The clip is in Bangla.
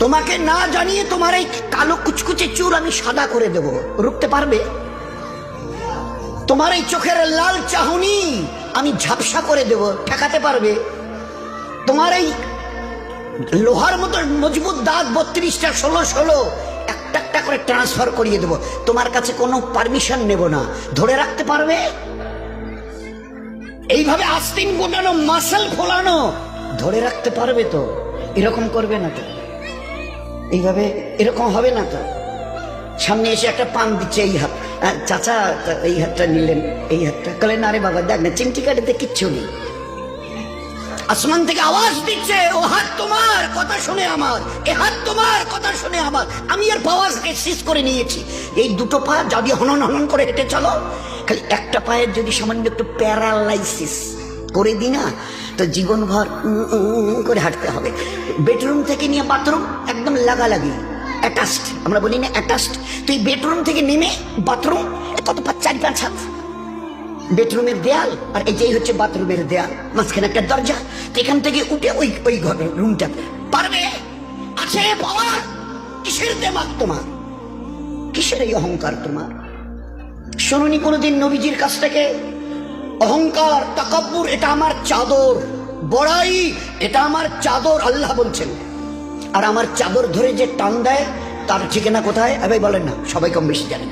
তোমাকে না জানিয়ে তোমার এই কালো কুচকুচে চুল আমি সাদা করে দেব, রুখতে পারবে? তোমার এই চোখের লাল চাহনি আমি ঝাপসা করে দেব, ঠেকাতে পারবে? তোমার এই লোহার মতো মজবুত দাঁত 32টা 16 একটা একটা করে ট্রান্সফার করিয়ে দেব, তোমার কাছে কোনো পারমিশন নেব না, ধরে রাখতে পারবে? এইভাবে আস্তিন গোটানো মাসল ফোলানো ধরে রাখতে পারবে তো? এরকম করবে না তো? এইভাবে এরকম হবে না তো? সামনে এসে একটা পান দিচ্ছে, এই হাত, চাচা এই হাতটা নিলেন, এই হাতটা কলে না রে বাবা দেখ না চিমটি কাটিতে কিচ্ছু নেই। আসমান থেকে আওয়াজ দিচ্ছে, ও হাত তোমার কথা শুনে আমার, এ হাত তোমার কথা শুনে আমার। আমি এর পাওয়ারকে সিজ করে নিয়েছি। এই দুটো পা যদি হনন হনন করে হেঁটে চলো, খালি একটা পায়ের যদি সামান্য একটু প্যারালাইসিস করে দিই না, তো জীবনভর করে হাঁটতে হবে। বেডরুম থেকে নিয়ে বাথরুম একদম লাগালাগি, অ্যাটাচড, আমরা বলি না অ্যাটাচড। তুই বেডরুম থেকে নেমে বাথরুম কত 4-5 হাত, বেডরুমের দেয়াল আর এটাই হচ্ছে বাথরুমের দেয়াল, মাঝখানে একটা দরজা। তো এখান থেকে উঠে ওই ঘরের রুমটা পারবে? আছে পাওয়ার? কিসের দেমাগ তোমার? কিসের এই অহংকার তোমার? শুনুনি কোনোদিন নবীজির কাছ থেকে অহংকার, তাকাব্বুর এটা আমার চাদর, বড়াই এটা আমার চাদর, আল্লাহ বলছেন। আর আমার চাদর ধরে যে টান দেয় তার ঠিকানা কোথায়? ভাই বলেন না, সবাই কম বেশি জানেন।